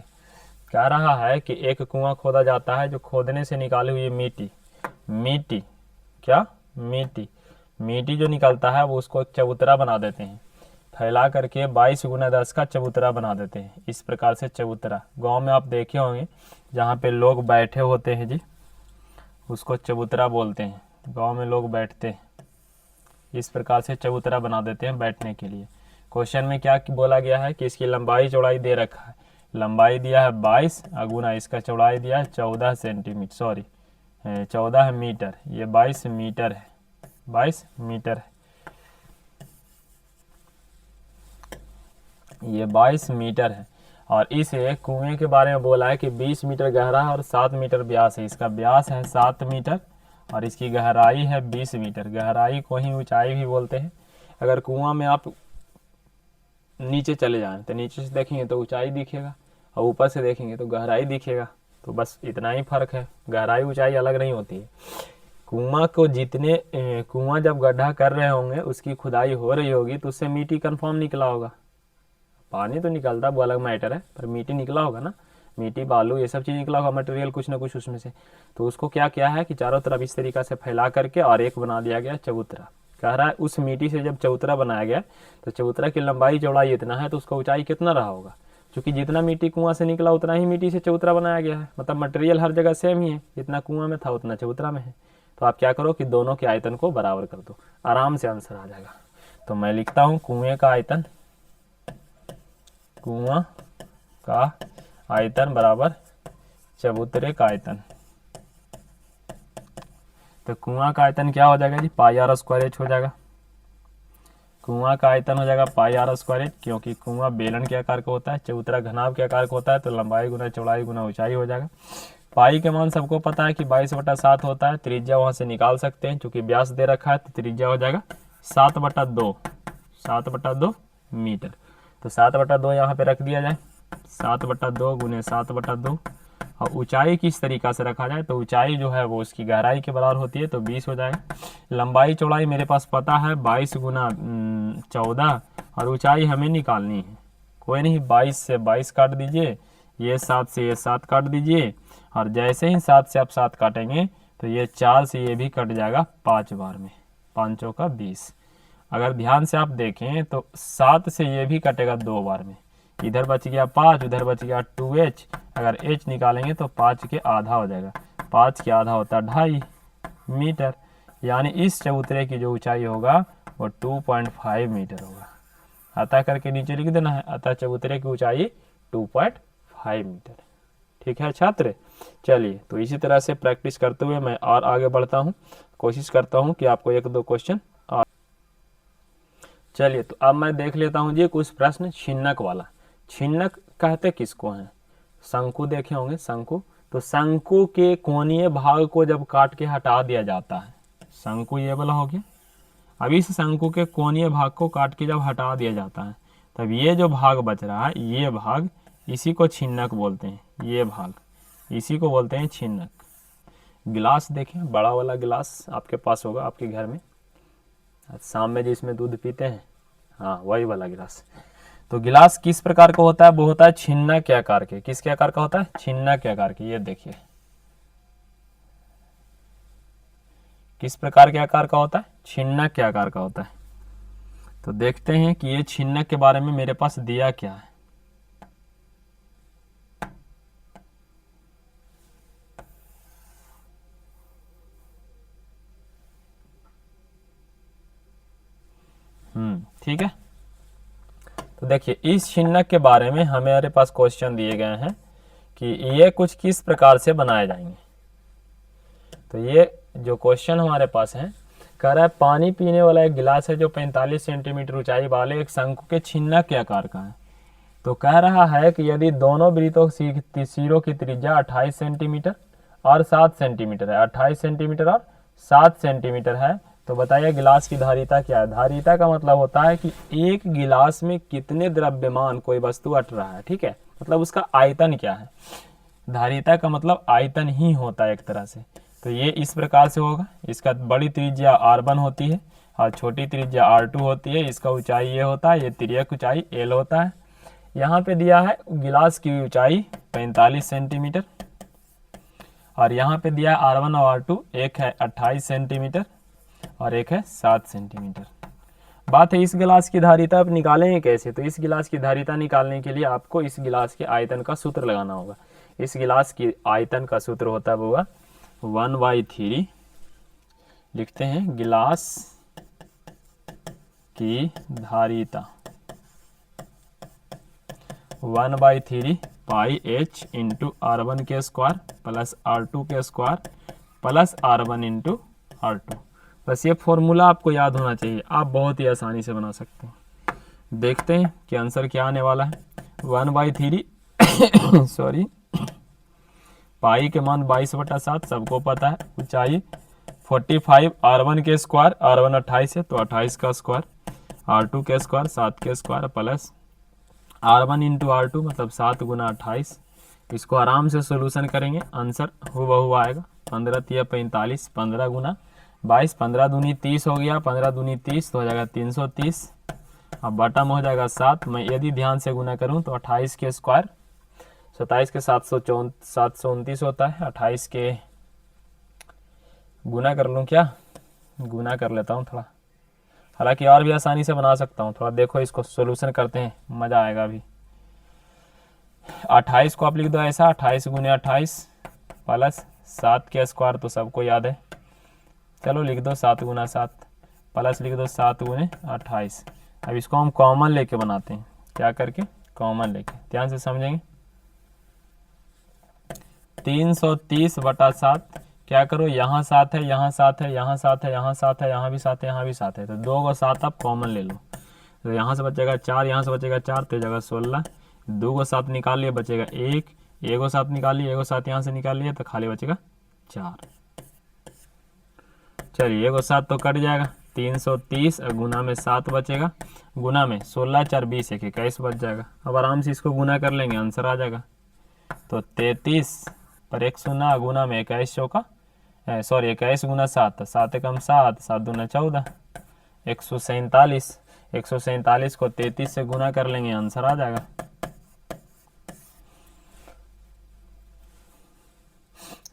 कह रहा है कि एक कुआं खोदा जाता है, जो खोदने से निकाली हुई मिट्टी क्या मिट्टी जो निकलता है वो उसको एक चबूतरा बना देते हैं, फैला करके 22 गुना 10 का चबूतरा बना देते हैं। इस प्रकार से चबूतरा गांव में आप देखे होंगे, जहाँ पे लोग बैठे होते हैं जी, उसको चबूतरा बोलते हैं। गांव में लोग बैठते हैं, इस प्रकार से चबूतरा बना देते हैं बैठने के लिए। क्वेश्चन में क्या बोला गया है कि इसकी लंबाई चौड़ाई दे रखा है। लंबाई दिया है 22, गुना इसका चौड़ाई दिया है 14 सेंटीमीटर, सॉरी 14 मीटर, ये 22 मीटर है, 22 मीटर है, ये 22 मीटर है। और इस कुएं के बारे में बोला है कि 20 मीटर गहरा है और 7 मीटर व्यास है। इसका व्यास है 7 मीटर और इसकी गहराई है 20 मीटर। गहराई को ही ऊंचाई भी बोलते हैं। अगर कुआं में आप नीचे चले जाएं तो नीचे से देखेंगे तो ऊंचाई दिखेगा, और ऊपर से देखेंगे तो गहराई दिखेगा। तो बस इतना ही फर्क है, गहराई ऊंचाई अलग नहीं होती है। कुआं जब गड्ढा कर रहे होंगे, उसकी खुदाई हो रही होगी, तो उससे मिट्टी कन्फर्म निकला होगा। पानी तो निकलता वो अलग मैटर है, पर मिट्टी निकला होगा ना, मिट्टी बालू ये सब चीज़ निकला होगा, मटेरियल कुछ ना कुछ उसमें से। तो उसको क्या किया है कि चारों तरफ इस तरीका से फैला करके और एक बना दिया गया चबूतरा। कह रहा है उस मिट्टी से जब चबूतरा बनाया गया तो चबूतरा की लंबाई चौड़ाई इतना है, तो उसका ऊंचाई कितना रहा होगा। क्योंकि जितना मिट्टी कुआं से निकला उतना ही मिट्टी से चबूतरा बनाया गया है, मतलब मटेरियल हर जगह सेम ही है, जितना कुआं में था उतना चबूतरा में है। तो आप क्या करो कि दोनों के आयतन को बराबर कर दो, आराम से आंसर आ जाएगा। तो मैं लिखता हूँ कुएं का आयतन बराबर चबूतरे का आयतन। तो कुआं का आयतन क्या हो जाएगा जी, पाई आर स्क्वायर एच हो जाएगा। कुआं का आयतन हो जाएगा पाई आर स्क्वायर एच, क्योंकि कुआं बेलन के आकार का होता है, चबूतरा घनाभ के आकार का होता है, तो लंबाई गुना चौड़ाई गुना ऊंचाई हो जाएगा। पाई के मान सबको पता है कि 22/7 होता है। त्रिज्या वहां से निकाल सकते हैं, क्योंकि व्यास दे रखा है, तो त्रिज्या हो जाएगा 7/2 मीटर। तो 7/2 यहाँ पे रख दिया जाए, 7/2 गुने 7/2। और ऊंचाई किस तरीका से रखा जाए, तो ऊंचाई जो है वो उसकी गहराई के बराबर होती है, तो 20 हो जाएगा। लंबाई चौड़ाई मेरे पास पता है 22 गुना 14, और ऊंचाई हमें निकालनी है। कोई नहीं, 22 से 22 काट दीजिए, ये 7 से ये 7 काट दीजिए, और जैसे ही 7 से आप 7 काटेंगे तो ये 4 से ये भी कट जाएगा 5 बार में, 5 चौका 20। अगर ध्यान से आप देखें तो 7 से ये भी कटेगा 2 बार में, इधर बच गया 5, उधर बच गया 2h। अगर h निकालेंगे तो 5 के आधा हो जाएगा, 5 के आधा होता है 2.5 मीटर। यानी इस चबूतरे की जो ऊंचाई होगा वो 2.5 मीटर होगा। अतः करके नीचे लिख देना है, अतः चबूतरे की ऊंचाई 2.5 मीटर। ठीक है छात्र। चलिए तो इसी तरह से प्रैक्टिस करते हुए मैं और आगे बढ़ता हूँ, कोशिश करता हूँ कि आपको एक दो क्वेश्चन। चलिए तो अब मैं देख लेता हूँ जी कुछ प्रश्न छिन्नक वाला। छिन्नक कहते किसको हैं? शंकु देखे होंगे, शंकु। तो शंकु के कोणीय भाग को जब काट के हटा दिया जाता है, शंकु ये वाला हो गया। अब इस शंकु के कोणीय भाग को काट के जब हटा दिया जाता है, तब ये जो भाग बच रहा है, ये भाग, इसी को छिन्नक बोलते हैं। ये भाग इसी को बोलते हैं छिन्नक। गिलास देखें, बड़ा वाला गिलास आपके पास होगा आपके घर में, शाम में जिसमें दूध पीते हैं, हाँ वही वाला गिलास। तो गिलास किस प्रकार का होता है? वो होता है छिन्नक के आकार के। किसके आकार का होता है? छिन्नक के आकार के। ये देखिए किस प्रकार के आकार का होता है? छिन्नक के आकार का होता है। तो देखते हैं कि ये छिन्नक के बारे में मेरे पास दिया क्या है। ठीक है। तो देखिए इस छिन्नक के बारे में हमारे पास क्वेश्चन दिए गए हैं कि ये कुछ किस प्रकार से बनाए जाएंगे। तो ये जो क्वेश्चन हमारे पास है, कह रहा है पानी पीने वाला एक गिलास है जो 45 सेंटीमीटर ऊंचाई वाले एक शंकु के छिन्नक के आकार का है। तो कह रहा है कि यदि दोनों वृत्तों सिरों की त्रिज्या 28 सेंटीमीटर और 7 सेंटीमीटर है, 28 सेंटीमीटर और 7 सेंटीमीटर है, तो बताइए गिलास की धारिता क्या है? धारिता का मतलब होता है कि एक गिलास में कितने द्रव्यमान कोई वस्तु अट रहा है, ठीक है, मतलब उसका आयतन क्या है। धारिता का मतलब आयतन ही होता है एक तरह से। तो ये इस प्रकार से होगा, इसका बड़ी त्रिज्या r1 होती है और छोटी त्रिज्या r2 होती है। इसका ऊंचाई ये होता है, ये तिर्यक ऊंचाई l होता है। यहाँ पे दिया है गिलास की ऊंचाई 45 सेंटीमीटर और यहाँ पे दिया है r1 और r2, एक है 28 सेंटीमीटर और एक है 7 सेंटीमीटर। बात है इस गिलास की धारिता आप निकालेंगे कैसे? तो इस गिलास की धारिता निकालने के लिए आपको इस गिलास के आयतन का सूत्र लगाना होगा। इस गिलास की आयतन का सूत्र होता है वो 1/3, लिखते हैं गिलास की धारिता 1/3 पाई h इंटू r1 के स्क्वायर प्लस r2 के square plus r1 into r2। बस ये फॉर्मूला आपको याद होना चाहिए, आप बहुत ही आसानी से बना सकते हैं। देखते हैं कि आंसर क्या आने वाला है। 1/3 सॉरी, पाई के मान 22/7 सबको पता है। ऊंचाई 45, r1 के स्क्वायर, r1 28 है तो 28 का स्क्वायर, r2 के स्क्वायर 7 के square plus r1 into r2 मतलब 7 गुना 28। इसको आराम से सोल्यूशन करेंगे, आंसर हुबहू आएगा 15 45, 15 गुना 22, 15 दूनी 30 हो गया, 15 दूनी 30 तो हो जाएगा 330। अब बटा में हो जाएगा 7। मैं यदि ध्यान से गुना करूं तो 28 के स्क्वायर 27 के 729 होता है। 28 के गुना कर लूं क्या? गुना कर लेता हूं थोड़ा, हालांकि और भी आसानी से बना सकता हूं। थोड़ा देखो इसको सोल्यूशन करते हैं, मज़ा आएगा अभी। 28 को आप लिख दो ऐसा, 28 गुने 28 प्लस 7 के स्क्वायर तो सबको याद है, चलो लिख दो 7 गुना 7 प्लस लिख दो 7 गुने 28। अब इसको हम कॉमन लेके बनाते हैं, क्या करके? कॉमन लेके, ध्यान से समझेंगे। 330/7, क्या करो यहाँ 7 है, यहाँ 7 है, यहाँ 7 है, यहाँ 7 है, यहाँ भी 7 है, यहाँ भी 7 है, तो 2 को 7 आप कॉमन ले लो। तो यहाँ से बचेगा 4, यहाँ से बचेगा 4 तो जगह 16। 2 को 7 निकाल लिए बचेगा 1, 1 को 7 निकाल लिए, 1 को 7 यहाँ से निकाल लिए तो खाली बचेगा 4। चलिए 1 को 7 तो कट जाएगा, 330 गुना में 7 बचेगा, गुना में 16 4 20 1 21 बच जाएगा। अब आराम से इसको गुना कर लेंगे, आंसर आ जाएगा। तो 33 पर 1 शून्य गुना में 21 चौका, सॉरी 21 गुना 7, 7 कम 7, 7 दूना 14, 147। 147 को 33 से गुना कर लेंगे, आंसर आ जाएगा।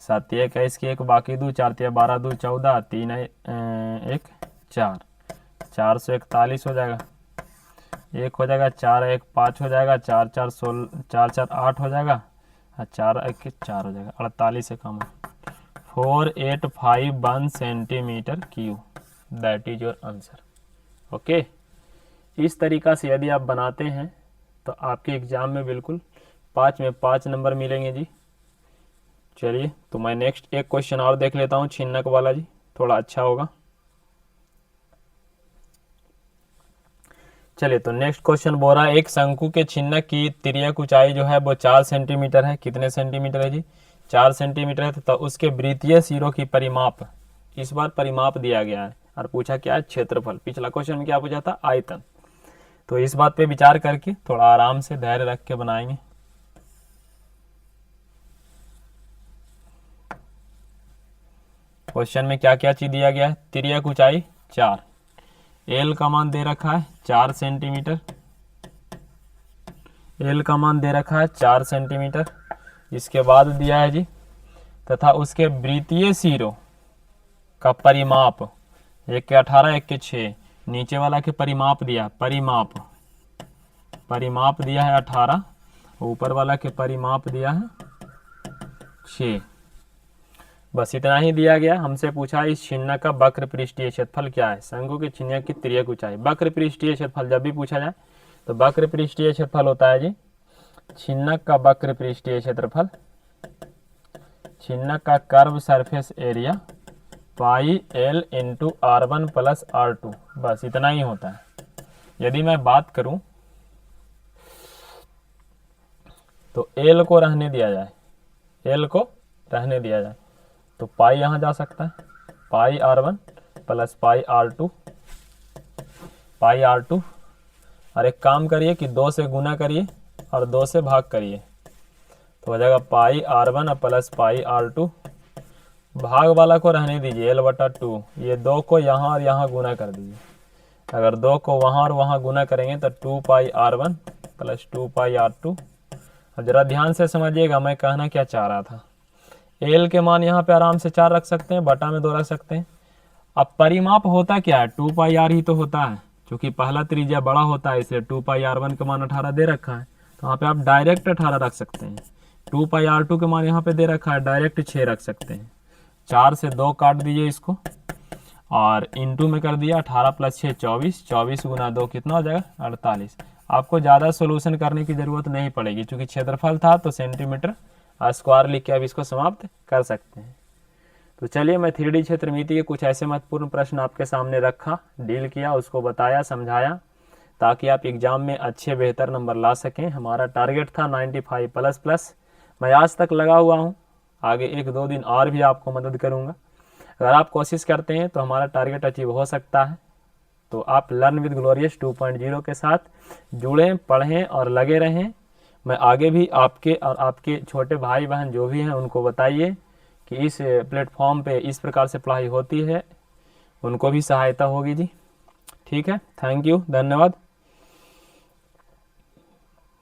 सात 21 की 1 बाकी 2, 4 12 2 14, 3 1 4, 441 हो जाएगा। 1 हो जाएगा, 4 1 5 हो जाएगा, 4 4 16, 4 4 8 हो जाएगा, 4 1 4 हो जाएगा, 48 से कम है। 4851 centimetre cube, that is your answer. Okay, इस तरीका से यदि आप बनाते हैं तो आपके एग्जाम में बिल्कुल 5 में 5 नंबर मिलेंगे जी। चलिए तो मैं नेक्स्ट एक क्वेश्चन और देख लेता हूँ छिन्नक वाला जी, थोड़ा अच्छा होगा। चलिए तो नेक्स्ट क्वेश्चन बोल रहा है एक शंकु के छिन्नक की तिर्यक ऊंचाई जो है वो 4 सेंटीमीटर है। कितने सेंटीमीटर है जी? 4 सेंटीमीटर है। तो उसके वृत्तीय सिरों की परिमाप, इस बार परिमाप दिया गया है और पूछा क्या है? क्षेत्रफल। पिछला क्वेश्चन में क्या पूछा था? आयतन। तो इस बात पे विचार करके थोड़ा आराम से धैर्य रख के बनाएंगे। क्वेश्चन में क्या क्या चीज दिया गया है? तिर्यक ऊंचाई 4, एल का मान दे रखा है 4 सेंटीमीटर, एल का मान दे रखा है 4 सेंटीमीटर। इसके बाद दिया है जी तथा उसके वृत्तीय सिरों का परिमाप, एक के 18 एक के 6, नीचे वाला के परिमाप दिया, परिमाप दिया है 18, ऊपर वाला के परिमाप दिया है 6। बस इतना ही दिया गया। हमसे पूछा इस छिन्नक का वक्र पृष्ठीय क्षेत्रफल क्या है? शंकु के छिन्नक की तिर्यक ऊंचाई। वक्र पृष्ठीय क्षेत्रफल जब भी पूछा जाए तो वक्र पृष्ठीय क्षेत्रफल होता है जी छिन्नक का वक्र पृष्ठीय क्षेत्रफल, छिन्नक का curve surface area pi L into R1 plus R2। बस इतना ही होता है। यदि मैं बात करूं तो एल को रहने दिया जाए, एल को रहने दिया जाए तो पाई यहाँ जा सकता है, पाई R1 प्लस पाई R2, पाई R2। और एक काम करिए कि 2 से गुना करिए और 2 से भाग करिए तो हो जाएगा पाई R1 प्लस पाई R2। भाग वाला को रहने दीजिए L/2, ये 2 को यहाँ और यहाँ गुना कर दीजिए। अगर 2 को वहाँ और वहाँ गुना करेंगे तो 2 पाई R1 प्लस 2 पाई R2। अब जरा ध्यान से समझिएगा मैं कहना क्या चाह रहा था। एल के मान यहाँ पे आराम से 4 रख सकते हैं, बटा में 2 रख सकते हैं। अब परिमाप होता क्या है? 2 पाई R ही तो होता है, क्योंकि पहला त्रिज्या बड़ा होता है इसलिए 2 पाई R1 का मान 18 दे रखा है तो वहाँ पे आप डायरेक्ट 18 रख सकते हैं। 2 पाई R2 के मान यहाँ पे दे रखा है, डायरेक्ट 6 रख सकते हैं। 4 से 2 काट दीजिए इसको और इंटू में कर दिया, 18 प्लस 6 24, 24 गुना 2 कितना हो जाएगा? 48। आपको ज़्यादा सोल्यूशन करने की ज़रूरत नहीं पड़ेगी, क्योंकि क्षेत्रफल था तो सेंटीमीटर स्क्वायर लिख के अब इसको समाप्त कर सकते हैं। तो चलिए मैं 3D क्षेत्रमिति के कुछ ऐसे महत्वपूर्ण प्रश्न आपके सामने रखा, डील किया, उसको बताया, समझाया, ताकि आप एग्जाम में अच्छे बेहतर नंबर ला सकें। हमारा टारगेट था 95 प्लस प्लस। मैं आज तक लगा हुआ हूँ, आगे 1-2 दिन और भी आपको मदद करूँगा। अगर आप कोशिश करते हैं तो हमारा टारगेट अचीव हो सकता है। तो आप लर्न विद ग्लोरियस 2.0 के साथ जुड़ें, पढ़ें और लगे रहें। मैं आगे भी आपके और आपके छोटे भाई बहन जो भी हैं उनको बताइए कि इस प्लेटफॉर्म पे इस प्रकार से पढ़ाई होती है, उनको भी सहायता होगी जी। ठीक है, थैंक यू, धन्यवाद।